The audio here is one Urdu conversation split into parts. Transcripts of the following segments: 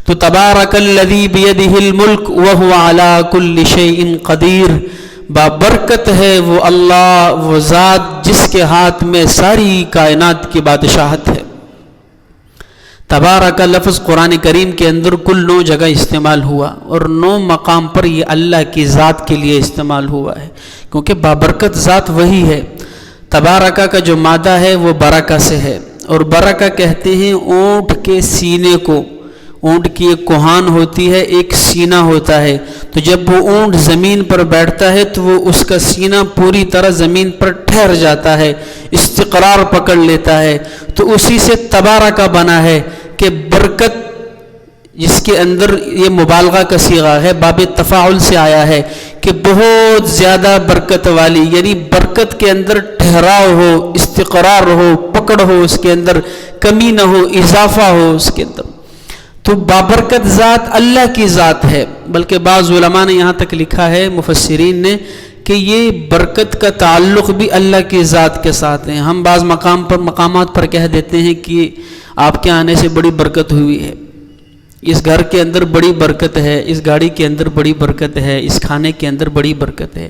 تو تبارک الذی بیدہ الملک وہو علی کل شیء قدیر، بابرکت ہے وہ اللہ، وہ ذات جس کے ہاتھ میں ساری کائنات کی بادشاہت ہے۔ تبارک لفظ قرآن کریم کے اندر کل 9 جگہ استعمال ہوا، اور 9 مقام پر یہ اللہ کی ذات کے لیے استعمال ہوا ہے، کیونکہ بابرکت ذات وہی ہے۔ تبارکہ کا جو مادہ ہے وہ برکہ سے ہے، اور برکہ کہتے ہیں اونٹ کے سینے کو۔ اونٹ کی ایک کوہان ہوتی ہے، ایک سینہ ہوتا ہے، تو جب وہ اونٹ زمین پر بیٹھتا ہے تو وہ اس کا سینہ پوری طرح زمین پر ٹھہر جاتا ہے، استقرار پکڑ لیتا ہے، تو اسی سے تبارکہ بنا ہے کہ برکت، جس کے اندر یہ مبالغہ کا صیغہ ہے، باب تفاعل سے آیا ہے کہ بہت زیادہ برکت والی، یعنی برکت کے اندر ٹھہراؤ ہو، استقرار ہو، پکڑ ہو، اس کے اندر کمی نہ ہو، اضافہ ہو اس کے اندر۔ تو بابرکت ذات اللہ کی ذات ہے، بلکہ بعض علماء نے یہاں تک لکھا ہے، مفسرین نے، کہ یہ برکت کا تعلق بھی اللہ کی ذات کے ساتھ ہے۔ ہم بعض مقامات پر کہہ دیتے ہیں کہ آپ کے آنے سے بڑی برکت ہوئی ہے، اس گھر کے اندر بڑی برکت ہے، اس گاڑی کے اندر بڑی برکت ہے، اس کھانے کے اندر بڑی برکت ہے۔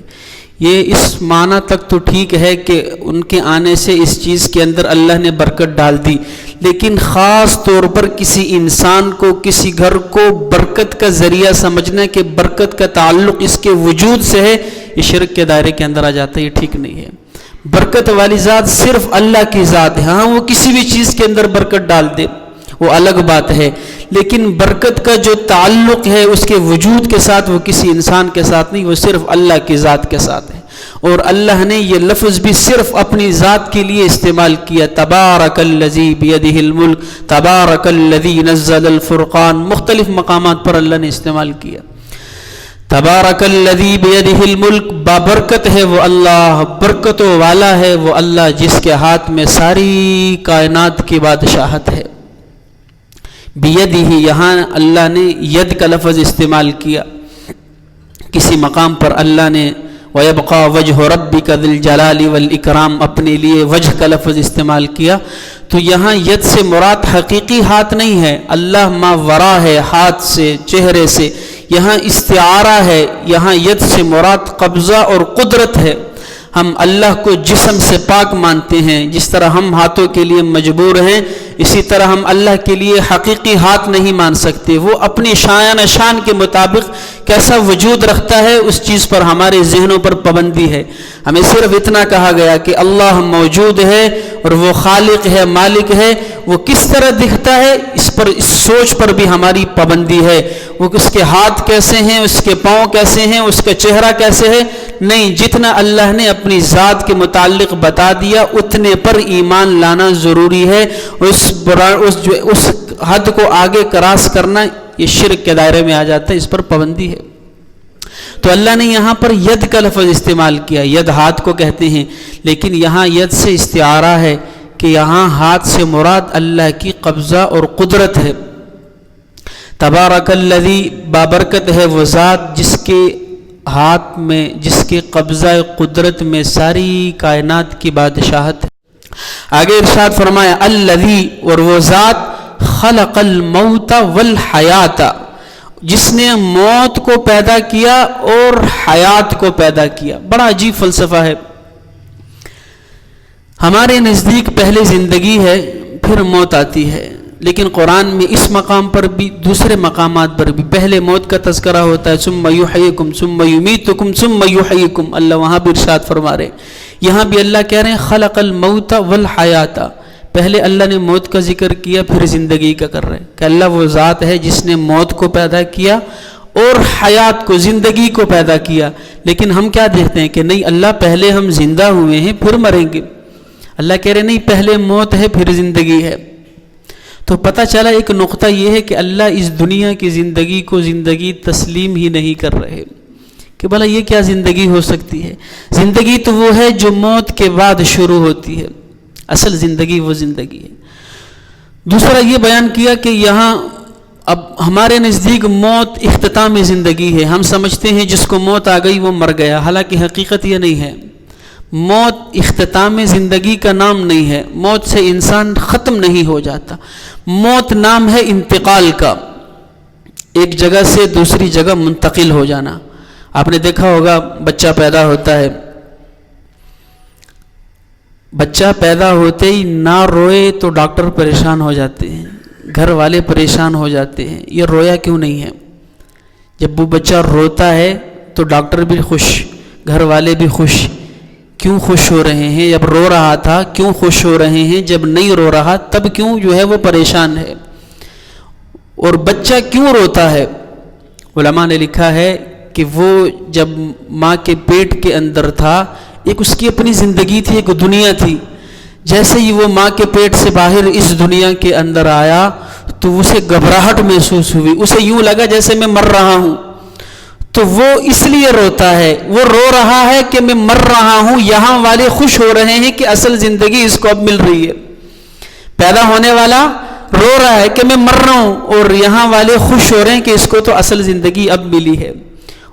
یہ اس معنی تک تو ٹھیک ہے کہ ان کے آنے سے اس چیز کے اندر اللہ نے برکت ڈال دی، لیکن خاص طور پر کسی انسان کو، کسی گھر کو برکت کا ذریعہ سمجھنا کہ برکت کا تعلق اس کے وجود سے ہے، یہ شرک کے دائرے کے اندر آ جاتا ہے، یہ ٹھیک نہیں ہے۔ برکت والی ذات صرف اللہ کی ذات ہے، ہاں وہ کسی بھی چیز کے اندر برکت ڈال دے وہ الگ بات ہے، لیکن برکت کا جو تعلق ہے اس کے وجود کے ساتھ، وہ کسی انسان کے ساتھ نہیں، وہ صرف اللہ کی ذات کے ساتھ ہے۔ اور اللہ نے یہ لفظ بھی صرف اپنی ذات کے لیے استعمال کیا، تبارک الذی بیدہ الملک، تبارک الذی نزل الفرقان، مختلف مقامات پر اللہ نے استعمال کیا۔ تبارک الذی بیدہ الملک، بابرکت ہے وہ اللہ، برکتوں والا ہے وہ اللہ جس کے ہاتھ میں ساری کائنات کی بادشاہت ہے۔ بیدہ، یہاں اللہ نے ید کا لفظ استعمال کیا، کسی مقام پر اللہ نے وَيَبْقَى وَجْهُ رَبِّكَ ذِي الْجَلَالِ وَالْإِكْرَامِ اپنے لیے وجہ کا لفظ استعمال کیا، تو یہاں ید سے مراد حقیقی ہاتھ نہیں ہے، اللہ ما ورا ہے ہاتھ سے، چہرے سے، یہاں استعارہ ہے، یہاں ید سے مراد قبضہ اور قدرت ہے۔ ہم اللہ کو جسم سے پاک مانتے ہیں، جس طرح ہم ہاتھوں کے لیے مجبور ہیں، اسی طرح ہم اللہ کے لیے حقیقی ہاتھ نہیں مان سکتے۔ وہ اپنی شایان شان کے مطابق کیسا وجود رکھتا ہے اس چیز پر ہمارے ذہنوں پر پابندی ہے۔ ہمیں صرف اتنا کہا گیا کہ اللہ موجود ہے اور وہ خالق ہے، مالک ہے، وہ کس طرح دکھتا ہے اس پر، اس سوچ پر بھی ہماری پابندی ہے۔ وہ اس کے ہاتھ کیسے ہیں، اس کے پاؤں کیسے ہیں، اس کا چہرہ کیسے ہے، نہیں، جتنا اللہ نے اپنی ذات کے متعلق بتا دیا اتنے پر ایمان لانا ضروری ہے۔ اس حد کو آگے کراس کرنا یہ شرک کے دائرے میں آ جاتا ہے، اس پر پابندی ہے۔ تو اللہ نے یہاں پر ید کا لفظ استعمال کیا، ید ہاتھ کو کہتے ہیں، لیکن یہاں ید سے استعارہ ہے کہ یہاں ہاتھ سے مراد اللہ کی قبضہ اور قدرت ہے۔ تبارک الذی، بابرکت ہے وہ ذات جس کے ہاتھ میں، جس کے قبضہ قدرت میں ساری کائنات کی بادشاہت ہے۔ آگے ارشاد فرمایا الذی، اور وہ ذات خلق الموت والحیات، جس نے موت کو پیدا کیا اور حیات کو پیدا کیا۔ بڑا عجیب فلسفہ ہے۔ ہمارے نزدیک پہلے زندگی ہے پھر موت آتی ہے، لیکن قرآن میں اس مقام پر بھی دوسرے مقامات پر بھی پہلے موت کا تذکرہ ہوتا ہے، ثم یحییکم ثم یمیتکم ثم یحییکم، اللہ وہاں بھی ارشاد فرما رہے، یہاں بھی اللہ کہہ رہے ہیں خلق الموت والحیات، پہلے اللہ نے موت کا ذکر کیا پھر زندگی کا کر رہے ہیں کہ اللہ وہ ذات ہے جس نے موت کو پیدا کیا اور حیات کو، زندگی کو پیدا کیا۔ لیکن ہم کیا دیکھتے ہیں کہ نہیں، اللہ پہلے ہم زندہ ہوئے ہیں پھر مریں گے، اللہ کہہ رہے نہیں، پہلے موت ہے پھر زندگی ہے۔ تو پتہ چلا ایک نقطہ یہ ہے کہ اللہ اس دنیا کی زندگی کو زندگی تسلیم ہی نہیں کر رہے کہ بھلا یہ کیا زندگی ہو سکتی ہے۔ زندگی تو وہ ہے جو موت کے بعد شروع ہوتی ہے، اصل زندگی وہ زندگی ہے۔ دوسرا یہ بیان کیا کہ یہاں اب ہمارے نزدیک موت اختتام زندگی ہے، ہم سمجھتے ہیں جس کو موت آ گئی وہ مر گیا، حالانکہ حقیقت یہ نہیں ہے۔ موت اختتام زندگی کا نام نہیں ہے، موت سے انسان ختم نہیں ہو جاتا، موت نام ہے انتقال کا۔ ایک جگہ سے دوسری جگہ منتقل ہو جانا. آپ نے دیکھا ہوگا بچہ پیدا ہوتا ہے، بچہ پیدا ہوتے ہی نہ روئے تو ڈاکٹر پریشان ہو جاتے ہیں، گھر والے پریشان ہو جاتے ہیں، یہ رویا کیوں نہیں ہے. جب وہ بچہ روتا ہے تو ڈاکٹر بھی خوش، گھر والے بھی خوش. کیوں خوش ہو رہے ہیں؟ جب رو رہا تھا کیوں خوش ہو رہے ہیں؟ جب نہیں رو رہا تب کیوں جو ہے وہ پریشان ہے؟ اور بچہ کیوں روتا ہے؟ علماء نے لکھا ہے کہ وہ جب ماں کے پیٹ کے اندر تھا، ایک اس کی اپنی زندگی تھی، ایک دنیا تھی. جیسے ہی وہ ماں کے پیٹ سے باہر اس دنیا کے اندر آیا تو اسے گھبراہٹ محسوس ہوئی، اسے یوں لگا جیسے میں مر رہا ہوں. تو وہ اس لیے روتا ہے، وہ رو رہا ہے کہ میں مر رہا ہوں. یہاں والے خوش ہو رہے ہیں کہ اصل زندگی اس کو اب مل رہی ہے. پیدا ہونے والا رو رہا ہے کہ میں مر رہا ہوں، اور یہاں والے خوش ہو رہے ہیں کہ اس کو تو اصل زندگی اب ملی ہے.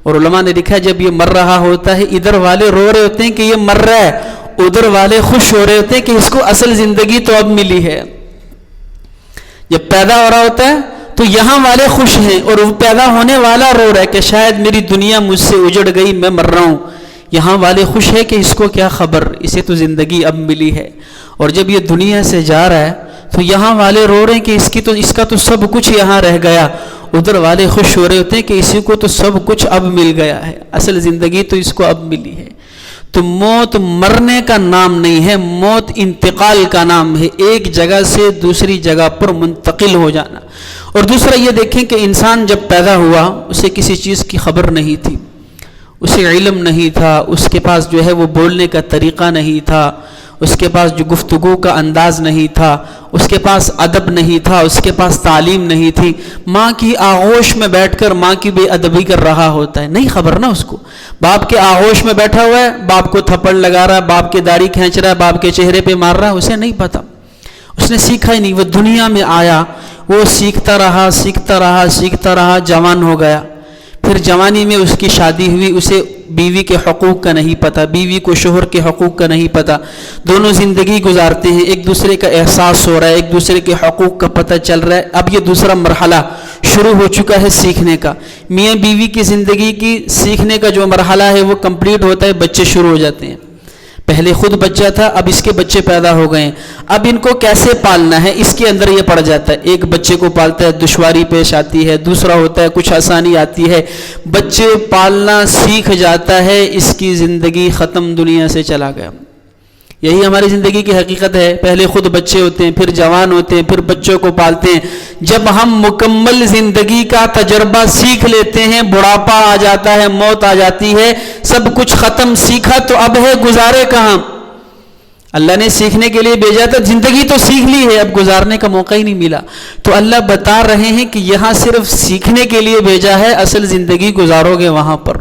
اور علماء نے لکھا جب یہ مر رہا ہوتا ہے، ادھر والے رو رہے ہوتے ہیں کہ یہ مر رہا ہے، ادھر والے خوش ہو رہے ہوتے ہیں کہ اس کو اصل زندگی تو اب ملی ہے. جب پیدا ہو رہا ہوتا ہے تو یہاں والے خوش ہیں، اور وہ پیدا ہونے والا رو رہا ہے کہ شاید میری دنیا مجھ سے اجڑ گئی، میں مر رہا ہوں. یہاں والے خوش ہے کہ اس کو کیا خبر، اسے تو زندگی اب ملی ہے. اور جب یہ دنیا سے جا رہا ہے تو یہاں والے رو رہے ہیں کہ اس کا تو سب کچھ یہاں رہ گیا. ادھر والے خوش ہو رہے ہوتے ہیں کہ اسی کو تو سب کچھ اب مل گیا ہے، اصل زندگی تو اس کو اب ملی ہے. تو موت مرنے کا نام نہیں ہے، موت انتقال کا نام ہے، ایک جگہ سے دوسری جگہ پر منتقل ہو جانا. اور دوسرا یہ دیکھیں کہ انسان جب پیدا ہوا اسے کسی چیز کی خبر نہیں تھی، اسے علم نہیں تھا، اس کے پاس جو ہے وہ بولنے کا طریقہ نہیں تھا، اس کے پاس جو گفتگو کا انداز نہیں تھا، اس کے پاس ادب نہیں تھا، اس کے پاس تعلیم نہیں تھی. ماں کی آغوش میں بیٹھ کر ماں کی بے ادبی کر رہا ہوتا ہے، نہیں خبر نا اس کو. باپ کے آغوش میں بیٹھا ہوا ہے، باپ کو تھپڑ لگا رہا ہے، باپ کی داڑھی کھینچ رہا ہے، باپ کے چہرے پہ مار رہا ہے، اسے نہیں پتا، اس نے سیکھا ہی نہیں. وہ دنیا میں آیا، وہ سیکھتا رہا، جوان ہو گیا. پھر جوانی میں اس کی شادی ہوئی، اسے بیوی کے حقوق کا نہیں پتہ، بیوی کو شوہر کے حقوق کا نہیں پتہ. دونوں زندگی گزارتے ہیں، ایک دوسرے کا احساس ہو رہا ہے، ایک دوسرے کے حقوق کا پتہ چل رہا ہے. اب یہ دوسرا مرحلہ شروع ہو چکا ہے سیکھنے کا. میاں بیوی کی زندگی کی سیکھنے کا جو مرحلہ ہے وہ کمپلیٹ ہوتا ہے، بچے شروع ہو جاتے ہیں. پہلے خود بچہ تھا، اب اس کے بچے پیدا ہو گئے ہیں. اب ان کو کیسے پالنا ہے اس کے اندر یہ پڑ جاتا ہے. ایک بچے کو پالتا ہے دشواری پیش آتی ہے، دوسرا ہوتا ہے کچھ آسانی آتی ہے، بچے پالنا سیکھ جاتا ہے، اس کی زندگی ختم، دنیا سے چلا گیا. یہی ہماری زندگی کی حقیقت ہے. پہلے خود بچے ہوتے ہیں، پھر جوان ہوتے ہیں، پھر بچوں کو پالتے ہیں. جب ہم مکمل زندگی کا تجربہ سیکھ لیتے ہیں، بڑھاپا آ جاتا ہے، موت آ جاتی ہے، سب کچھ ختم، سیکھا تو اب ہے، گزارے کہاں؟ اللہ نے سیکھنے کے لیے بھیجا تھا، زندگی تو سیکھ لی ہے، اب گزارنے کا موقع ہی نہیں ملا. تو اللہ بتا رہے ہیں کہ یہاں صرف سیکھنے کے لیے بھیجا ہے، اصل زندگی گزارو گے وہاں پر.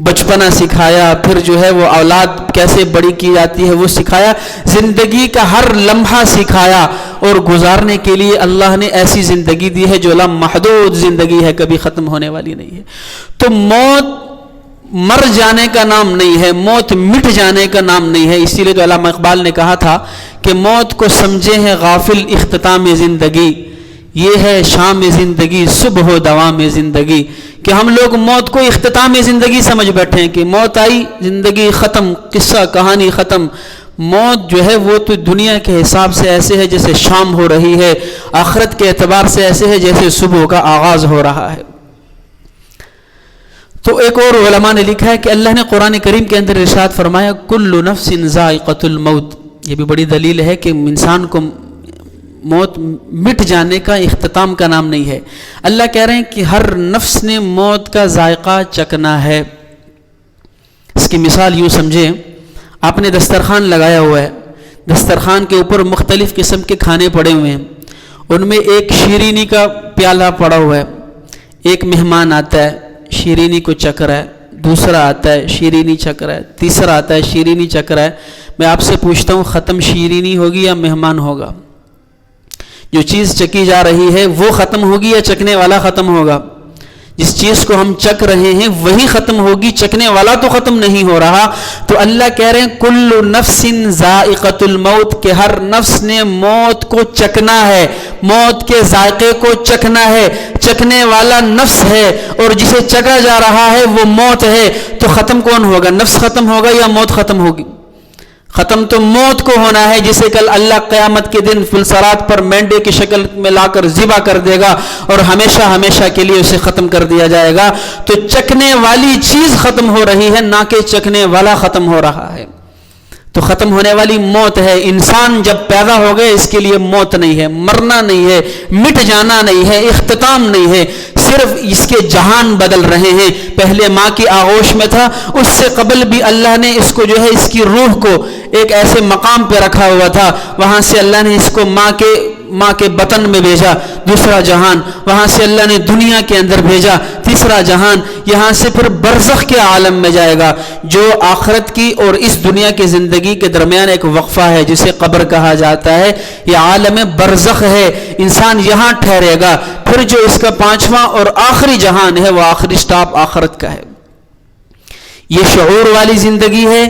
بچپنا سکھایا، پھر جو ہے وہ اولاد کیسے بڑی کی جاتی ہے وہ سکھایا، زندگی کا ہر لمحہ سکھایا. اور گزارنے کے لیے اللہ نے ایسی زندگی دی ہے جو لامحدود زندگی ہے، کبھی ختم ہونے والی نہیں ہے. تو موت مر جانے کا نام نہیں ہے، موت مٹ جانے کا نام نہیں ہے. اسی لیے تو علامہ اقبال نے کہا تھا کہ موت کو سمجھے ہیں غافل اختتام زندگی، یہ ہے شام زندگی صبح و دوام زندگی. کہ ہم لوگ موت کو اختتام زندگی سمجھ بیٹھے ہیں کہ موت آئی زندگی ختم، قصہ کہانی ختم. موت جو ہے وہ تو دنیا کے حساب سے ایسے ہے جیسے شام ہو رہی ہے، آخرت کے اعتبار سے ایسے ہے جیسے صبح کا آغاز ہو رہا ہے. تو ایک اور علماء نے لکھا ہے کہ اللہ نے قرآن کریم کے اندر ارشاد فرمایا کل نفس ذائقۃ الموت. یہ بھی بڑی دلیل ہے کہ انسان کو موت مٹ جانے کا اختتام کا نام نہیں ہے. اللہ کہہ رہے ہیں کہ ہر نفس نے موت کا ذائقہ چکھنا ہے. اس کی مثال یوں سمجھیں، آپ نے دسترخوان لگایا ہوا ہے، دسترخوان کے اوپر مختلف قسم کے کھانے پڑے ہوئے ہیں، ان میں ایک شیرینی کا پیالہ پڑا ہوا ہے. ایک مہمان آتا ہے، شیرینی کو چکھ رہا ہے، دوسرا آتا ہے شیرینی چکھ رہا ہے، تیسرا آتا ہے شیرینی چکھ رہا ہے. میں آپ سے پوچھتا ہوں ختم شیرینی ہوگی یا مہمان ہوگا؟ جو چیز چکی جا رہی ہے وہ ختم ہوگی یا چکنے والا ختم ہوگا؟ جس چیز کو ہم چک رہے ہیں وہی ختم ہوگی، چکنے والا تو ختم نہیں ہو رہا. تو اللہ کہہ رہے ہیں کل نفس ذائقۃ الموت، کہ ہر نفس نے موت کو چکنا ہے، موت کے ذائقے کو چکنا ہے. چکنے والا نفس ہے اور جسے چکا جا رہا ہے وہ موت ہے. تو ختم کون ہوگا؟ نفس ختم ہوگا یا موت ختم ہوگی؟ ختم تو موت کو ہونا ہے، جسے کل اللہ قیامت کے دن فلسرات پر مینڈے کی شکل میں لا کر ذبح کر دے گا اور ہمیشہ ہمیشہ کے لیے اسے ختم کر دیا جائے گا. تو چکنے والی چیز ختم ہو رہی ہے، نہ کہ چکنے والا ختم ہو رہا ہے. تو ختم ہونے والی موت ہے. انسان جب پیدا ہو گئے اس کے لیے موت نہیں ہے، مرنا نہیں ہے، مٹ جانا نہیں ہے، اختتام نہیں ہے، صرف اس کے جہان بدل رہے ہیں. پہلے ماں کی آغوش میں تھا، اس سے قبل بھی اللہ نے اس کو جو ہے اس کی روح کو ایک ایسے مقام پہ رکھا ہوا تھا، وہاں سے اللہ نے اس کو ماں کے بطن میں بھیجا، دوسرا جہان. وہاں سے اللہ نے دنیا کے اندر بھیجا، تیسرا جہان. یہاں سے پھر برزخ کے عالم میں جائے گا، جو آخرت کی اور اس دنیا کی زندگی کے درمیان ایک وقفہ ہے جسے قبر کہا جاتا ہے. یہ عالم برزخ ہے، انسان یہاں ٹھہرے گا. پھر جو اس کا پانچواں اور آخری جہان ہے وہ آخری سٹاپ آخرت کا ہے. یہ شعور والی زندگی ہے.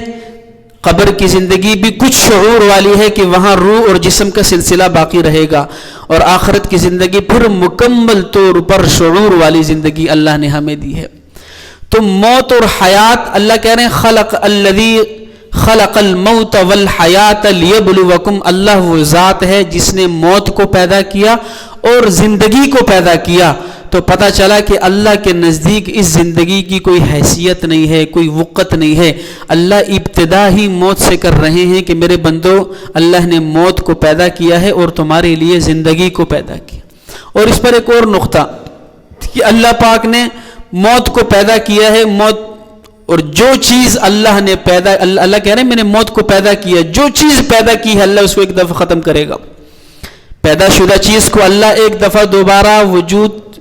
قبر کی زندگی بھی کچھ شعور والی ہے کہ وہاں روح اور جسم کا سلسلہ باقی رہے گا، اور آخرت کی زندگی پھر مکمل طور پر شعور والی زندگی اللہ نے ہمیں دی ہے. تو موت اور حیات، اللہ کہہ رہے ہیں خلق الذی خلق الموت والحیات لیبلوکم، اللہ وہ ذات ہے جس نے موت کو پیدا کیا اور زندگی کو پیدا کیا. تو پتہ چلا کہ اللہ کے نزدیک اس زندگی کی کوئی حیثیت نہیں ہے، کوئی وقت نہیں ہے. اللہ ابتدا ہی موت سے کر رہے ہیں کہ میرے بندو، اللہ نے موت کو پیدا کیا ہے اور تمہارے لیے زندگی کو پیدا کیا. اور اس پر ایک اور نقطہ کہ اللہ پاک نے موت کو پیدا کیا ہے. موت اور جو چیز اللہ نے پیدا، اللہ کہہ رہے ہیں میں نے موت کو پیدا کیا، جو چیز پیدا کی ہے اللہ اس کو ایک دفعہ ختم کرے گا. پیدا شدہ چیز کو اللہ ایک دفعہ دوبارہ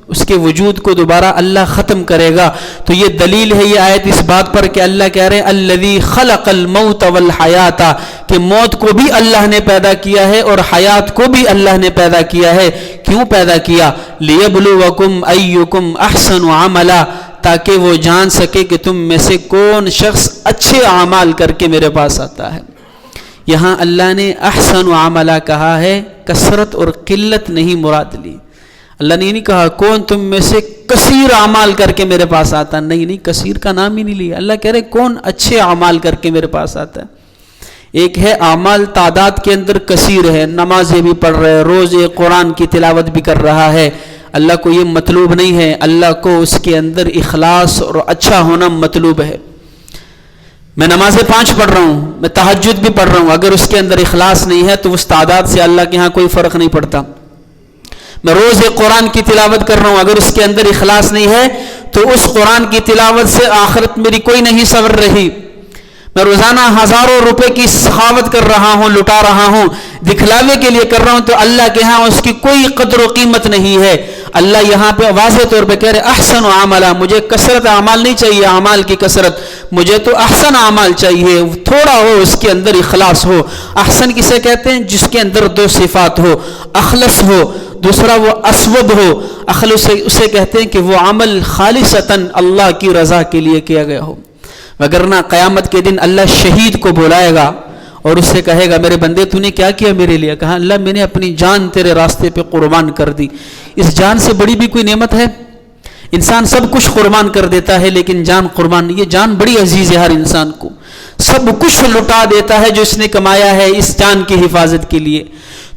اس کے وجود کو دوبارہ اللہ ختم کرے گا. تو یہ دلیل ہے یہ آیت اس بات پر کہ اللہ کہہ رہے ہیں الذی خلق الموت والحیات، کہ موت کو بھی اللہ نے پیدا کیا ہے اور حیات کو بھی اللہ نے پیدا کیا ہے. کیوں پیدا کیا؟ لیبلوکم ایکم احسن عملا، تاکہ وہ جان سکے کہ تم میں سے کون شخص اچھے اعمال کر کے میرے پاس آتا ہے. یہاں اللہ نے احسن عملا کہا ہے، کثرت اور قلت نہیں مراد لی. اللہ نے یہ نہیں کہا کون تم میں سے کثیر اعمال کر کے میرے پاس آتا، نہیں، کثیر کا نام ہی نہیں لیا. اللہ کہہ رہے کون اچھے اعمال کر کے میرے پاس آتا ہے. ایک ہے اعمال تعداد کے اندر کثیر ہے، نمازیں بھی پڑھ رہے، روزے قرآن کی تلاوت بھی کر رہا ہے. اللہ کو یہ مطلوب نہیں ہے، اللہ کو اس کے اندر اخلاص اور اچھا ہونا مطلوب ہے. میں نمازیں 5 پڑھ رہا ہوں، میں تہجد بھی پڑھ رہا ہوں، اگر اس کے اندر اخلاص نہیں ہے تو اس تعداد سے اللہ کے ہاں کوئی فرق نہیں پڑتا. میں روز قرآن کی تلاوت کر رہا ہوں، اگر اس کے اندر اخلاص نہیں ہے تو اس قرآن کی تلاوت سے آخرت میری کوئی نہیں سنور رہی. میں روزانہ ہزاروں روپے کی سخاوت کر رہا ہوں، لٹا رہا ہوں، دکھلاوے کے لیے کر رہا ہوں، تو اللہ کے ہاں اس کی کوئی قدر و قیمت نہیں ہے. اللہ یہاں پہ واضح طور پہ کہہ رہے احسن عملا، مجھے کثرت اعمال نہیں چاہیے، اعمال کی کثرت، مجھے تو احسن اعمال چاہیے، تھوڑا ہو اس کے اندر اخلاص ہو. احسن کسے کہتے ہیں؟ جس کے اندر 2 صفات ہو، اخلص ہو، دوسرا وہ اسود ہو. اخلص اسے کہتے ہیں کہ وہ عمل خالصتاً اللہ کی رضا کے لیے کیا گیا ہو. وگرنہ قیامت کے دن اللہ شہید کو بلائے گا اور اس سے کہے گا میرے بندے تو نے کیا کیا میرے لیے؟ کہا اللہ میں نے اپنی جان تیرے راستے پہ قربان کر دی. اس جان سے بڑی بھی کوئی نعمت ہے؟ انسان سب کچھ قربان کر دیتا ہے لیکن جان قربان نہیں. یہ جان بڑی عزیز ہے ہر انسان کو، سب کچھ لٹا دیتا ہے جو اس نے کمایا ہے اس جان کی حفاظت کے لیے.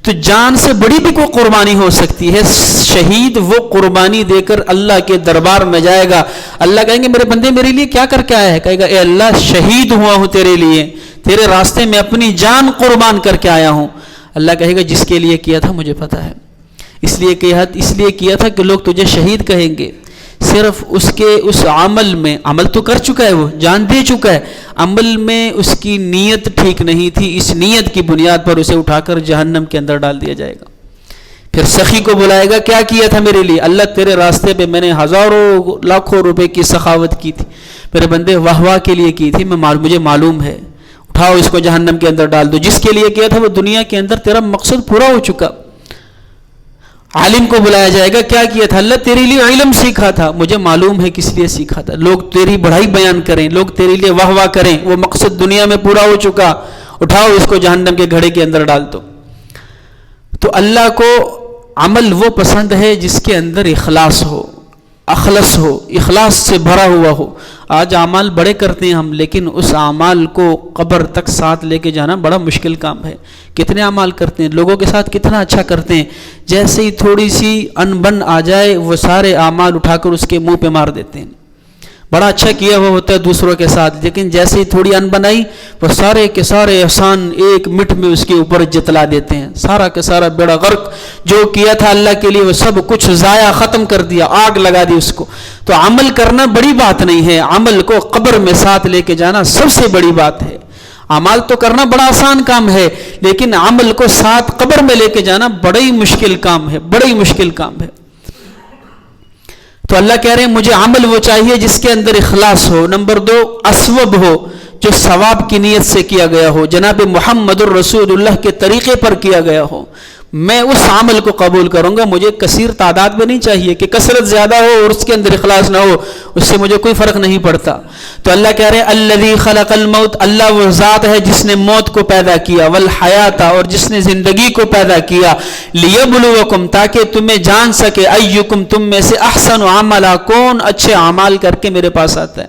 تو جان سے بڑی بھی کوئی قربانی ہو سکتی ہے. شہید وہ قربانی دے کر اللہ کے دربار میں جائے گا. اللہ کہیں گے میرے بندے میرے لیے کیا کر کے آیا ہے؟ کہے گا اے اللہ شہید ہوا ہوں تیرے لیے، تیرے راستے میں اپنی جان قربان کر کے آیا ہوں. اللہ کہے گا جس کے لیے کیا تھا مجھے پتہ ہے، اس لیے کیا تھا کہ لوگ تجھے شہید کہیں گے. صرف اس عمل میں، عمل تو کر چکا ہے، وہ جان دے چکا ہے، عمل میں اس کی نیت ٹھیک نہیں تھی. اس نیت کی بنیاد پر اسے اٹھا کر جہنم کے اندر ڈال دیا جائے گا. پھر سخی کو بلائے گا کیا کیا تھا میرے لیے؟ اللہ تیرے راستے پہ میں نے ہزاروں لاکھوں روپے کی سخاوت کی تھی میرے بندے، واہ واہ کے لیے کی تھی، مجھے معلوم ہے، اٹھاؤ اس کو جہنم کے اندر ڈال دو. جس کے لیے کیا تھا وہ دنیا کے اندر تیرا مقصد پورا ہو چکا. عالم کو بلایا جائے گا، کیا کیا تھا؟ اللہ تیرے لیے علم سیکھا تھا، مجھے معلوم ہے کس لیے سیکھا تھا، لوگ تیری بڑائی بیان کریں، لوگ تیرے لیے واہ واہ کریں، وہ مقصد دنیا میں پورا ہو چکا، اٹھاؤ اس کو جہنم کے گھڑے کے اندر ڈال دو۔ تو اللہ کو عمل وہ پسند ہے جس کے اندر اخلاص ہو، اخلص ہو، اخلاص سے بھرا ہوا ہو۔ آج اعمال بڑے کرتے ہیں ہم، لیکن اس اعمال کو قبر تک ساتھ لے کے جانا بڑا مشکل کام ہے۔ کتنے اعمال کرتے ہیں، لوگوں کے ساتھ کتنا اچھا کرتے ہیں، جیسے ہی تھوڑی سی انبن آ جائے وہ سارے اعمال اٹھا کر اس کے منہ پہ مار دیتے ہیں۔ بڑا اچھا کیا ہوا ہوتا ہے دوسروں کے ساتھ، لیکن جیسے ہی تھوڑی انبن آئی وہ سارے کے سارے احسان ایک مٹھ میں اس کے اوپر جتلا دیتے ہیں، سارا کا سارا بیڑا غرق، جو کیا تھا اللہ کے لیے وہ سب کچھ ضائع ختم کر دیا، آگ لگا دی اس کو۔ تو عمل کرنا بڑی بات نہیں ہے، عمل کو قبر میں ساتھ لے کے جانا سب سے بڑی بات ہے۔ اعمال تو کرنا بڑا آسان کام ہے، لیکن عمل کو ساتھ قبر میں لے کے جانا بڑا ہی مشکل کام ہے، بڑا ہی مشکل کام ہے۔ تو اللہ کہہ رہے ہیں مجھے عمل وہ چاہیے جس کے اندر اخلاص ہو، نمبر 2 اسوب ہو، جو ثواب کی نیت سے کیا گیا ہو، جناب محمد الرسول اللہ کے طریقے پر کیا گیا ہو۔ میں اس عمل کو قبول کروں گا، مجھے کثیر تعداد میں نہیں چاہیے کہ کثرت زیادہ ہو اور اس کے اندر اخلاص نہ ہو، اس سے مجھے کوئی فرق نہیں پڑتا۔ تو اللہ کہہ رہے ہیں الذی خلق الموت، اللہ وہ ذات ہے جس نے موت کو پیدا کیا، والحیات، اور جس نے زندگی کو پیدا کیا، لیبلوکم، تاکہ تمہیں جان سکے، ایکم، تم میں سے احسن عملا، کون اچھے اعمال کر کے میرے پاس آتا ہے۔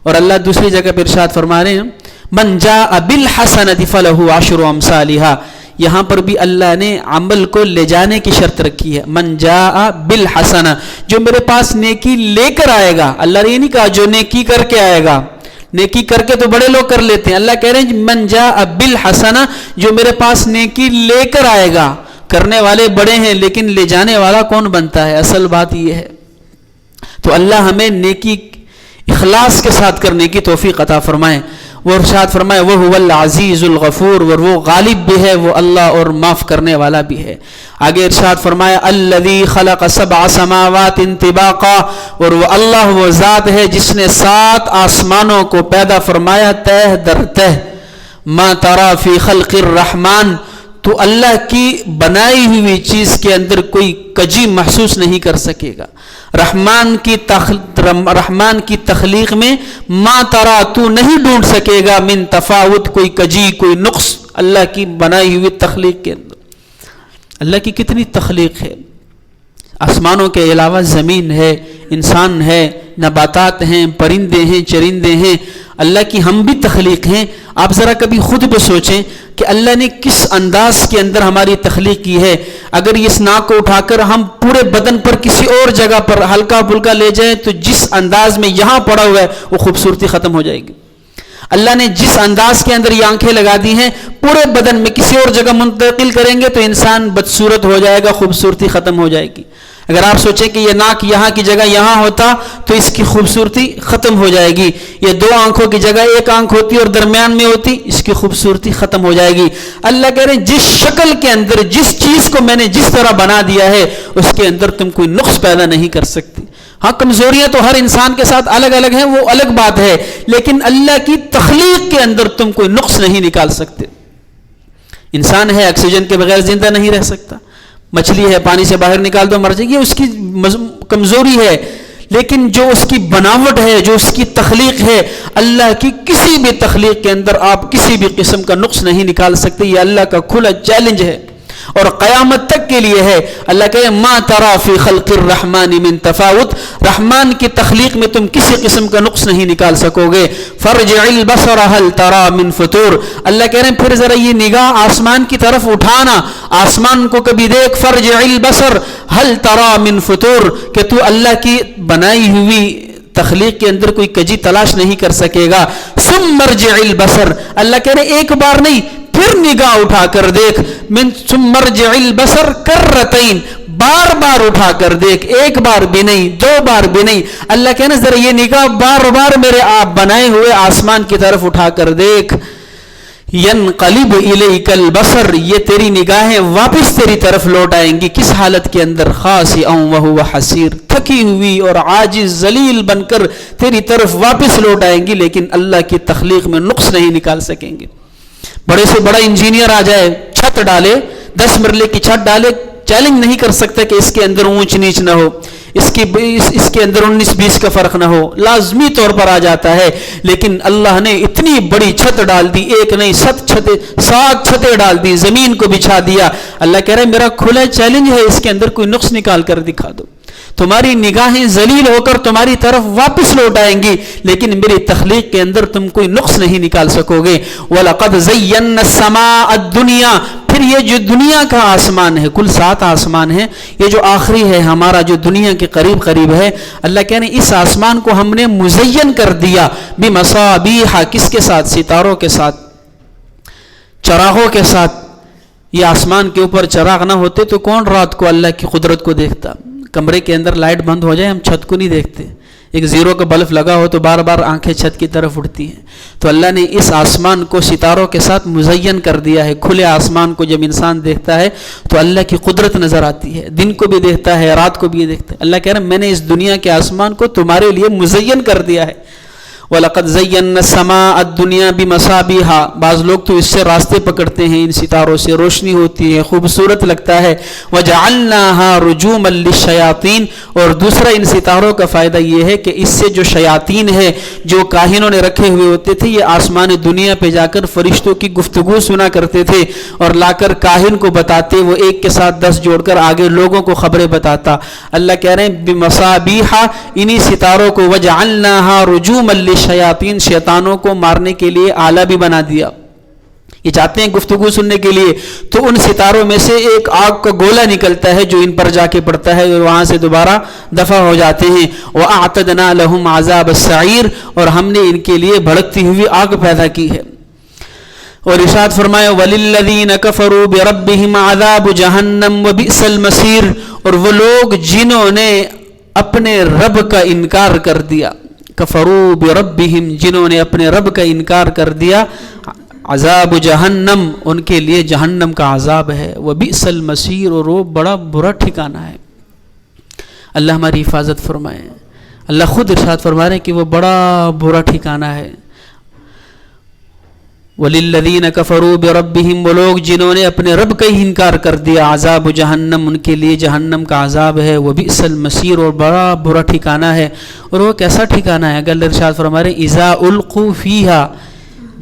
اور اللہ دوسری جگہ پر ارشاد فرما رہے ہیں من جاء بالحسنۃ فلہ عشر امثالھا، یہاں پر بھی اللہ نے عمل کو لے جانے کی شرط رکھی ہے۔ من جاء بالحسنہ، جو میرے پاس نیکی لے کر آئے گا، اللہ نے یہ نہیں کہا جو نیکی کر کے آئے گا، نیکی کر کے تو بڑے لوگ کر لیتے ہیں، اللہ کہہ رہے ہیں من جاء بالحسنہ، جو میرے پاس نیکی لے کر آئے گا۔ کرنے والے بڑے ہیں لیکن لے جانے والا کون بنتا ہے؟ اصل بات یہ ہے۔ تو اللہ ہمیں نیکی اخلاص کے ساتھ کرنے کی توفیق عطا فرمائے۔ وہ ارشاد فرمائے وہ هو العزیز الغفور، اور وہ غالب بھی ہے، وہ اللہ اور معاف کرنے والا بھی ہے۔ آگے ارشاد فرمایا الذی خلق 7 سماوات طباقا، اور وہ اللہ وہ ذات ہے جس نے 7 آسمانوں کو پیدا فرمایا تہ در تہ۔ ما ترى فی خلق الرحمن، تو اللہ کی بنائی ہوئی چیز کے اندر کوئی کجی محسوس نہیں کر سکے گا۔ رحمان کی تخلیق میں ما ترا، تو نہیں ڈھونڈ سکے گا، من تفاوت، کوئی کجی، کوئی نقص اللہ کی بنائی ہوئی تخلیق کے اندر۔ اللہ کی کتنی تخلیق ہے، آسمانوں کے علاوہ زمین ہے، انسان ہے، نباتات ہیں، پرندے ہیں، چرندے ہیں، اللہ کی ہم بھی تخلیق ہیں۔ آپ ذرا کبھی خود بھی سوچیں کہ اللہ نے کس انداز کے اندر ہماری تخلیق کی ہے۔ اگر اس ناک کو اٹھا کر ہم پورے بدن پر کسی اور جگہ پر ہلکا پھلکا لے جائیں تو جس انداز میں یہاں پڑا ہوا ہے وہ خوبصورتی ختم ہو جائے گی۔ اللہ نے جس انداز کے اندر یہ آنکھیں لگا دی ہیں، پورے بدن میں کسی اور جگہ منتقل کریں گے تو انسان بدصورت ہو جائے گا، خوبصورتی ختم ہو جائے گی۔ اگر آپ سوچیں کہ یہ ناک یہاں کی جگہ یہاں ہوتا تو اس کی خوبصورتی ختم ہو جائے گی، یہ 2 آنکھوں کی جگہ 1 آنکھ ہوتی اور درمیان میں ہوتی، اس کی خوبصورتی ختم ہو جائے گی۔ اللہ کہہ رہے ہیں جس شکل کے اندر، جس چیز کو میں نے جس طرح بنا دیا ہے اس کے اندر تم کوئی نقص پیدا نہیں کر سکتی۔ ہاں کمزوریاں تو ہر انسان کے ساتھ الگ الگ ہیں، وہ الگ بات ہے، لیکن اللہ کی تخلیق کے اندر تم کوئی نقص نہیں نکال سکتے۔ انسان ہے، آکسیجن کے بغیر زندہ نہیں رہ سکتا، مچھلی ہے، پانی سے باہر نکال دو مر جائے گی، اس کی کمزوری ہے، لیکن جو اس کی بناوٹ ہے، جو اس کی تخلیق ہے، اللہ کی کسی بھی تخلیق کے اندر آپ کسی بھی قسم کا نقص نہیں نکال سکتے۔ یہ اللہ کا کھلا چیلنج ہے اور قیامت تک کے لیے ہے۔ اللہ کہے ما ترى فی خلق الرحمن من تفاوت، رحمان کی تخلیق میں تم کسی قسم کا نقص نہیں نکال سکو گے۔ فرجع البصر هل ترى من فطور، اللہ کہہ رہے ہیں پھر ذرا یہ نگاہ آسمان کی طرف اٹھانا، آسمان کو کبھی دیکھ، فرجع البصر هل ترى من فطور، کہ تو اللہ کی بنائی ہوئی تخلیق کے اندر کوئی کجی تلاش نہیں کر سکے گا۔ ثم ارجع البصر، اللہ کہہ رہے ایک بار نہیں پھر نگاہ اٹھا کر دیکھ، من ثم ارجع البصر کرتین، بار بار اٹھا کر دیکھ، ایک بار بھی نہیں، 2 بار بھی نہیں۔ اللہ کہنا ذرا یہ نگاہ بار بار میرے آپ بنائے ہوئے آسمان کی طرف اٹھا کر دیکھ۔ ینقلب الیک البصر، یہ تیری نگاہیں واپس تیری طرف لوٹ آئیں گی، کس حالت کے اندر؟ خاسئا وہو حسیر، تھکی ہوئی اور عاجز ذلیل بن کر تیری طرف واپس لوٹ آئیں گی، لیکن اللہ کی تخلیق میں نقص نہیں نکال سکیں گے۔ بڑے سے بڑا انجینئر آ جائے، چھت ڈالے، 10 مرلے کی چھت ڈالے، چیلنج نہیں کر سکتا کہ اس کے اندر اونچ نیچ نہ ہو، اس کے اندر 19-20 کا فرق نہ ہو، لازمی طور پر آ جاتا ہے. لیکن اللہ نے اتنی بڑی چھت ڈال دی، ایک نہیں 7 چھتیں ڈال دی، زمین کو بچھا دیا. اللہ کہہ رہا ہے میرا کھلا چیلنج ہے، اس کے اندر کوئی نقص نکال کر دکھا دو. تمہاری نگاہیں ذلیل ہو کر تمہاری طرف واپس لوٹ آئیں گی، لیکن میری تخلیق کے اندر تم کوئی نقص نہیں نکال سکو گے. وَلَقَدْ زَيَّنَّا السَّمَاءَ الدُّنْيَا، پھر یہ جو دنیا کا آسمان ہے، کل 7 آسمان ہے، یہ جو آخری ہے ہمارا جو دنیا کے قریب ہے، اللہ کہہ رہے ہیں اس آسمان کو ہم نے مزین کر دیا بِمَصَابِيحَ، کس کے ساتھ؟ ستاروں کے ساتھ، چراغوں کے ساتھ. یہ آسمان کے اوپر چراغ نہ ہوتے تو کون رات کو اللہ کی قدرت کو دیکھتا؟ کمرے کے اندر لائٹ بند ہو جائے ہم چھت کو نہیں دیکھتے، ایک 0 کا بلب لگا ہو تو بار بار آنکھیں چھت کی طرف اٹھتی ہیں. تو اللہ نے اس آسمان کو ستاروں کے ساتھ مزین کر دیا ہے. کھلے آسمان کو جب انسان دیکھتا ہے تو اللہ کی قدرت نظر آتی ہے، دن کو بھی دیکھتا ہے، رات کو بھی دیکھتا ہے. اللہ کہہ رہا ہے میں نے اس دنیا کے آسمان کو تمہارے لیے مزین کر دیا ہے. وَلَقَدْ زَيَّنَّا السَّمَاءَ الدُّنْيَا بِمَصَابِيحَ، بعض لوگ تو اس سے راستے پکڑتے ہیں، ان ستاروں سے روشنی ہوتی ہے، خوبصورت لگتا ہے. وَجَعَلْنَاهَا رُجُومًا لِلشَّيَاطِينِ، اور دوسرا ان ستاروں کا فائدہ یہ ہے کہ اس سے جو شیاطین ہے، جو کاہنوں نے رکھے ہوئے ہوتے تھے، یہ آسمان دنیا پہ جا کر فرشتوں کی گفتگو سنا کرتے تھے اور لا کر کاہن کو بتاتے، وہ ایک کے ساتھ 10 جوڑ کر آگے لوگوں کو خبریں بتاتا. اللہ کہہ رہے ہیں بِمَصَابِيحَ، انہی ستاروں کو وَجَعَلْنَاهَا رُجُومًا شیاطین، شیطانوں کو مارنے کے لیے آلہ بھی بنا دیا. یہ چاہتے ہیں گفتگو سننے کے لیے تو ان ستاروں میں سے ایک آگ کا گولا نکلتا ہے جو ان پر جا کے پڑتا ہے اور وہاں سے دوبارہ دفع ہو جاتے ہیں. وَأَعْتَدْنَا لَهُمْ عَذَابَ السَّعِيرِ، اور ہم نے ان کے لیے بھڑکتی ہوئی آگ پیدا کی ہے. اور ارشاد فرمایا وَلِلَّذِينَ كَفَرُوا بِرَبِّهِمْ عَذَابُ جَهَنَّمَ وَبِئْسَ الْمَصِيرُ، اور وہ لوگ جنہوں نے اپنے رب کا انکار کر دیا، کفروا بربہم، جنہوں نے اپنے رب کا انکار کر دیا، عذاب جہنم، ان کے لیے جہنم کا عذاب ہے. وبئس المصیر، اور وہ بڑا برا ٹھکانہ ہے. اللہ ہماری حفاظت فرمائے. اللہ خود ارشاد فرما رہے ہیں کہ وہ بڑا برا ٹھکانہ ہے. وَلِلَّذِينَ كَفَرُوا بِرَبِّهِمْ، وہ لوگ جنہوں نے اپنے رب کا ہی انکار کر دیا، عذاب جہنم، ان کے لیے جہنم کا عذاب ہے. وَبِئْسَ الْمَصِيرُ، اور بڑا برا ٹھکانہ ہے. اور وہ کیسا ٹھکانہ ہے؟ اگر ارشاد فرما رہے ہیں اِذَا أُلْقُوا فِيهَا،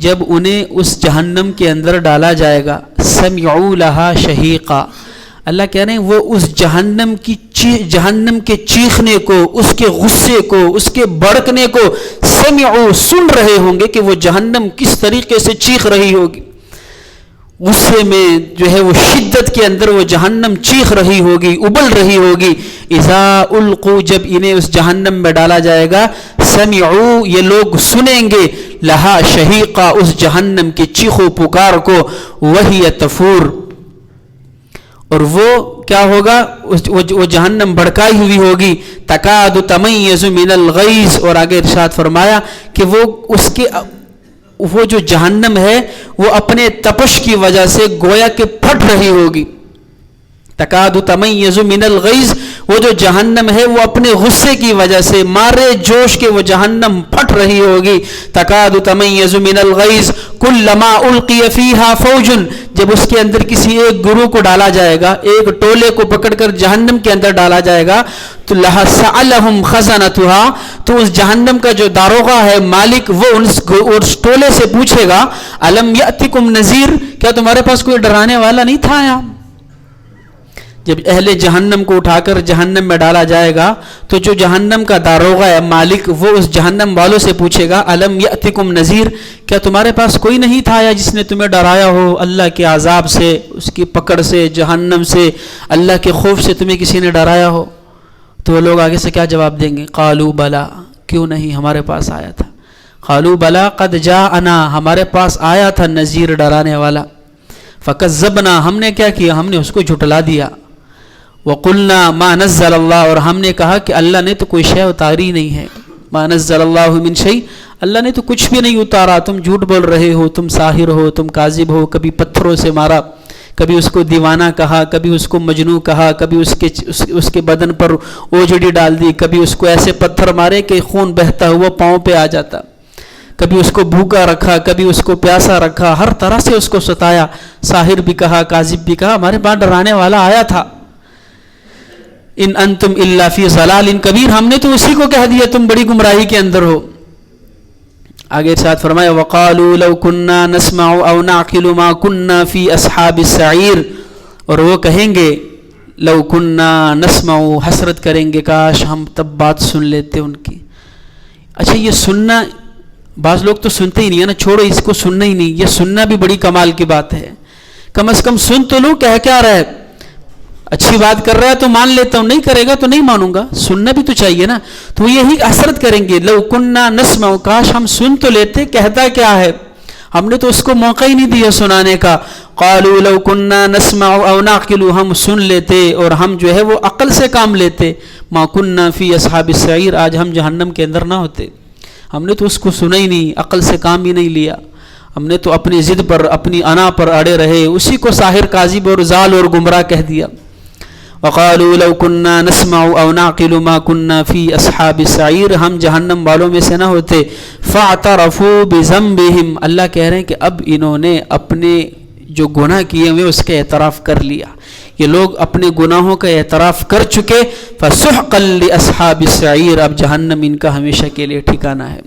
جب انہیں اس جہنم کے اندر ڈالا جائے گا، سَمِعُوا لَهَا شَهِيقًا، اللہ کہہ رہے ہیں وہ اس جہنم کے چیخنے کو، اس کے غصے کو، اس کے بھڑکنے کو سمعوا، سن رہے ہوں گے کہ وہ جہنم کس طریقے سے چیخ رہی ہوگی. غصے میں جو ہے وہ شدت کے اندر وہ جہنم چیخ رہی ہوگی، ابل رہی ہوگی. اذا القوا، جب انہیں اس جہنم میں ڈالا جائے گا، سمعوا، یہ لوگ سنیں گے، لہا شہیقا، اس جہنم کی چیخ و پکار کو، وہی تفور، اور وہ کیا ہوگا؟ وہ جہنم بھڑکائی ہوئی ہوگی. تکاد تمیز من الغیظ، اور آگے ارشاد فرمایا کہ وہ جو جہنم ہے وہ اپنے تپش کی وجہ سے گویا کہ پھٹ رہی ہوگی. تکاد تمیز من الغیظ، وہ جو جہنم ہے وہ اپنے غصے کی وجہ سے مارے جوش کے وہ جہنم پھٹ رہی ہوگی. تکاد تمیز من الغیظ کلما القی فیہا فوج، جب اس کے اندر کسی ایک گروہ کو ڈالا جائے گا، ایک ٹولے کو پکڑ کر جہنم کے اندر ڈالا جائے گا، تو لہا سألہم خزنتہا، تو اس جہنم کا جو داروغہ ہے، مالک، وہ اس ٹولے سے پوچھے گا الم یأتکم نذیر، کیا تمہارے پاس کوئی ڈرانے والا نہیں تھا آیا؟ جب اہل جہنم کو اٹھا کر جہنم میں ڈالا جائے گا تو جو جہنم کا داروغہ ہے، مالک، وہ اس جہنم والوں سے پوچھے گا الم یأتکم نذیر، کیا تمہارے پاس کوئی نہیں تھا یا جس نے تمہیں ڈرایا ہو اللہ کے عذاب سے، اس کی پکڑ سے، جہنم سے، اللہ کے خوف سے تمہیں کسی نے ڈرایا ہو؟ تو وہ لوگ آگے سے کیا جواب دیں گے؟ قالوا بلا، کیوں نہیں، ہمارے پاس آیا تھا. قالوا بلا قد جاءنا، ہمارے پاس آیا تھا نذیر، ڈرانے والا. فکذبنا، ہم نے کیا کیا؟ ہم نے اس کو جھٹلا دیا. وقلنا ما نزل اللہ، اور ہم نے کہا کہ اللہ نے تو کوئی شے اتاری نہیں ہے. ما نزل اللہ من شیء، اللہ نے تو کچھ بھی نہیں اتارا، تم جھوٹ بول رہے ہو، تم ساحر ہو، تم کاذب ہو. کبھی پتھروں سے مارا، کبھی اس کو دیوانہ کہا، کبھی اس کو مجنوں کہا، کبھی اس کے بدن پر اوجڑی ڈال دی، کبھی اس کو ایسے پتھر مارے کہ خون بہتا ہوا پاؤں پہ آ جاتا، کبھی اس کو بھوکا رکھا، کبھی اس کو پیاسا رکھا، ہر طرح سے اس کو ستایا. ساحر بھی کہا، کاذب بھی کہا. ہمارے پاس ڈرانے والا آیا تھا. ان انتم الا فی ضلال کبیر، ہم نے تو اسی کو کہہ دیا تم بڑی گمراہی کے اندر ہو۔ آگے ارشاد فرمایا وقالوا لو كنا نسمع او نعقل ما كنا في اصحاب السعیر، اور وہ کہیں گے لو كنا نسمع، حسرت کریں گے کاش ہم تب بات سن لیتے ان کی۔ اچھا یہ سننا، بعض لوگ تو سنتے ہی نہیں ہے نا، چھوڑو اس کو سننا ہی نہیں، یہ سننا بھی بڑی کمال کی بات ہے۔ کم از کم سن تو لو، کہہ کیا رہا ہے، اچھی بات کر رہا ہے تو مان لیتا ہوں، نہیں کرے گا تو نہیں مانوں گا، سننا بھی تو چاہیے نا۔ تو یہی حسرت کریں گے لو کننا نسمع، کاش ہم سن تو لیتے، کہتا کیا ہے، ہم نے تو اس کو موقع ہی نہیں دیا سنانے کا۔ قالوا لو کننا نسمع او نعقل، ہم سن لیتے اور ہم جو ہے وہ عقل سے کام لیتے، ما کننا فی اصحاب السعیر، آج ہم جہنم کے اندر نہ ہوتے۔ ہم نے تو اس کو سنا ہی نہیں، عقل سے کام ہی نہیں لیا، ہم نے تو اپنی ضد پر اپنی انا پر اڑے رہے، اسی کو ساحر کاذب اور ضال اور گمراہ کہہ دیا۔ وقالوا لو كنا نسمع او نعقل ما كنا في اصحاب السعیر، ہم جہنم والوں میں سے نہ ہوتے۔ فاعترفوا بذنبهم، اللہ کہہ رہے ہیں کہ اب انہوں نے اپنے جو گناہ کیے ہوئے اس کا اعتراف کر لیا، یہ لوگ اپنے گناہوں کا اعتراف کر چکے۔ فسحقا لاصحاب السعیر، اب جہنم ان کا ہمیشہ کے لیے ٹھکانہ ہے۔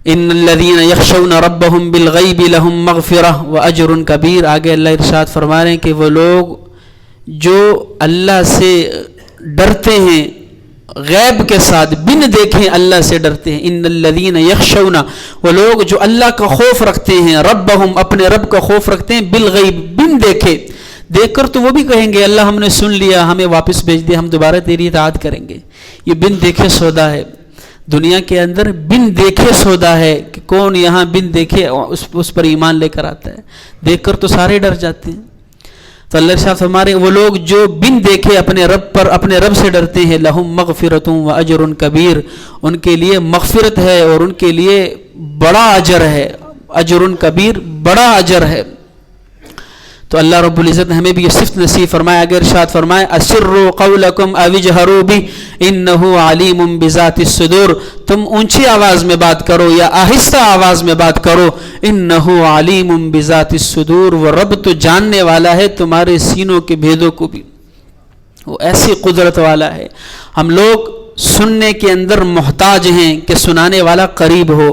ان الذين يخشون ربهم بالغیب لهم مغفرہ واجر کبیر، آگے اللہ ارشاد فرما رہے ہیں کہ وہ لوگ جو اللہ سے ڈرتے ہیں غیب کے ساتھ، بن دیکھیں اللہ سے ڈرتے ہیں۔ ان الذین یخشون، وہ لوگ جو اللہ کا خوف رکھتے ہیں، ربہم، اپنے رب کا خوف رکھتے ہیں، بالغیب، بن دیکھے، دیکھ کر تو وہ بھی کہیں گے اللہ ہم نے سن لیا، ہمیں واپس بھیج دے، ہم دوبارہ تیری اطاعت کریں گے۔ یہ بن دیکھے سودا ہے، دنیا کے اندر بن دیکھے سودا ہے کہ کون یہاں بن دیکھے اس پر ایمان لے کر آتا ہے، دیکھ کر تو سارے ڈر جاتے ہیں۔ تو اللہ ارشاد ہمارے وہ لوگ جو بن دیکھے اپنے رب پر، اپنے رب سے ڈرتے ہیں، لہم مغفرۃ و اجر کبیر، ان کے لیے مغفرت ہے اور ان کے لیے بڑا اجر ہے، اجر کبیر، بڑا اجر ہے۔ تو اللہ رب العزت نے ہمیں بھی یہ صفت نصیب فرمایا، اگر ارشاد فرمائے اسروا قولکم او اجہروا بہ انہ علیم بذات الصدور، تم اونچی آواز میں بات کرو یا آہستہ آواز میں بات کرو، انہ علیم بذات الصدور، وہ رب تو جاننے والا ہے تمہارے سینوں کے بھیدوں کو بھی، وہ ایسی قدرت والا ہے۔ ہم لوگ سننے کے اندر محتاج ہیں کہ سنانے والا قریب ہو،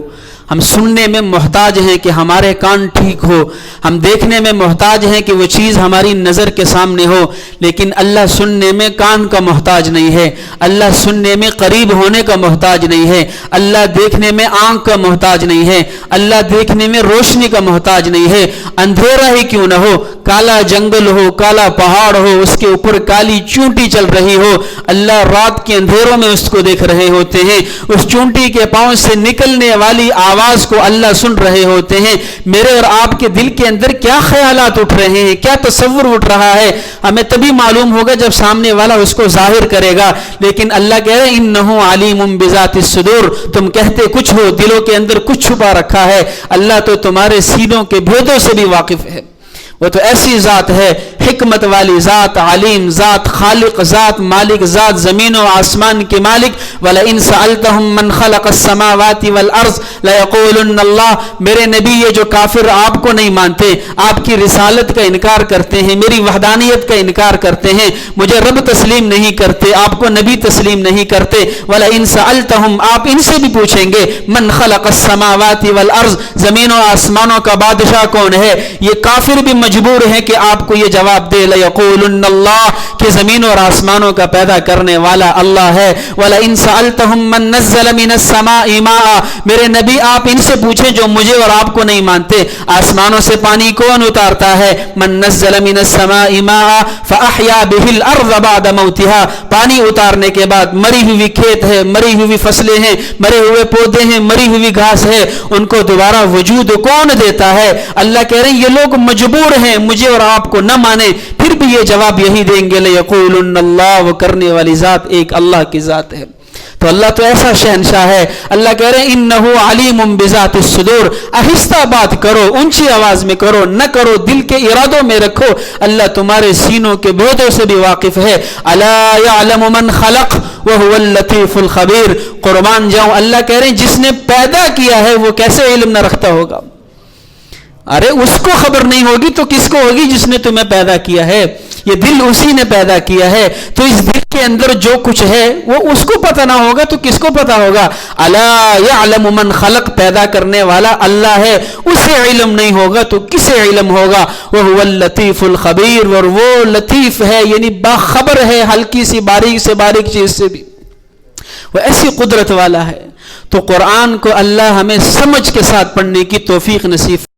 ہم سننے میں محتاج ہیں کہ ہمارے کان ٹھیک ہو، ہم دیکھنے میں محتاج ہیں کہ وہ چیز ہماری نظر کے سامنے ہو، لیکن اللہ سننے میں کان کا محتاج نہیں ہے، اللہ سننے میں قریب ہونے کا محتاج نہیں ہے، اللہ دیکھنے میں آنکھ کا محتاج نہیں ہے، اللہ دیکھنے میں روشنی کا محتاج نہیں ہے۔ اندھیرا ہی کیوں نہ ہو، کالا جنگل ہو، کالا پہاڑ ہو، اس کے اوپر کالی چونٹی چل رہی ہو، اللہ رات کے اندھیروں میں اس کو دیکھ رہے ہوتے ہیں، اس چونٹی کے پاؤں سے نکلنے والی آواز کو اللہ سن رہے ہوتے ہیں۔ میرے اور آپ کے دل کے اندر کیا خیالات اٹھ رہے ہیں، کیا تصور اٹھ رہا ہے، ہمیں تبھی معلوم ہوگا جب سامنے والا اس کو ظاہر کرے گا۔ لیکن اللہ کہہ رہے ہیں انہ علیم بذات الصدور، تم کہتے کچھ ہو، دلوں کے اندر کچھ چھپا رکھا ہے، اللہ تو تمہارے سینوں کے بھیدوں سے بھی واقف ہے۔ وہ تو ایسی ذات ہے، حکمت والی ذات، علیم ذات، خالق ذات، مالک ذات، زمین و آسمان کے مالک۔ وَلَئِن سَأَلْتَهُم مَّنْ خَلَقَ السَّمَاوَاتِ وَالْأَرْضِ لَيَقُولُنَّ اللَّهُ، میرے نبی یہ جو کافر آپ کو نہیں مانتے، آپ کی رسالت کا انکار کرتے ہیں، میری وحدانیت کا انکار کرتے ہیں، مجھے رب تسلیم نہیں کرتے، آپ کو نبی تسلیم نہیں کرتے، وَلَئِن سَأَلْتَهُم، آپ ان سے بھی پوچھیں گے مَّنْ خَلَقَ السَّمَاوَاتِ وَالْأَرْضِ، زمین و آسمانوں کا بادشاہ کون ہے، یہ کافر بھی مجبور ہے کہ آپ کو یہ جواب دے، لَيَقُولُنَّ اللَّهُ، کہ زمین اور آسمانوں کا پیدا کرنے والا اللہ ہے۔ وَلَئِن سَأَلْتَهُم مَّن نَّزَّلَ مِنَ السَّمَاءِ مَاءً، میرے نبی آپ ان سے پوچھیں جو مجھے اور آپ کو نہیں مانتے، آسمانوں سے پانی کون اتارتا ہے، مَن نَّزَّلَ مِنَ السَّمَاءِ مَاءً فَأَحْيَا بِهِ الْأَرْضَ بَعْدَ مَوْتِهَا، پانی اتارنے کے بعد مری ہوئی کھیت ہے، مری ہوئی فصلیں ہیں، مرے ہوئے پودے ہیں، مری ہوئی گھاس ہے، ان کو دوبارہ وجود کون دیتا ہے؟ اللہ کہہ رہے ہیں یہ لوگ مجبور ہیں مجھے اور آپ کو نہ مانے، پھر بھی یہ جواب یہی دیں گے، لَيَقُولُنَّ اللَّهُ، وہ کرنے والی ذات ایک اللہ کی ذات ہے۔ تو اللہ تو ایسا شہنشاہ ہے، اللہ کہہ رہے ہیں انہ علیم بذات الصدور، آہستہ بات کرو، اونچی آواز میں کرو، نہ کرو دل کے ارادوں میں رکھو، اللہ تمہارے سینوں کے بھیدوں سے بھی واقف ہے۔ الا یعلم من خلق وهو اللطیف الخبیر، قربان جاؤں اللہ کہہ رہے ہیں جس نے پیدا کیا ہے وہ کیسے علم نہ رکھتا ہوگا؟ ارے اس کو خبر نہیں ہوگی تو کس کو ہوگی جس نے تمہیں پیدا کیا ہے؟ یہ دل اسی نے پیدا کیا ہے، تو اس دل کے اندر جو کچھ ہے وہ اس کو پتہ نہ ہوگا تو کس کو پتہ ہوگا؟ الا یعلم من خلق، پیدا کرنے والا اللہ ہے، اسے علم نہیں ہوگا تو کسے علم ہوگا؟ وہو اللطیف الخبیر، اور وہ لطیف ہے یعنی باخبر ہے ہلکی سی باریک سے باریک چیز سے بھی، وہ ایسی قدرت والا ہے۔ تو قرآن کو اللہ ہمیں سمجھ کے ساتھ پڑھنے کی توفیق نصیب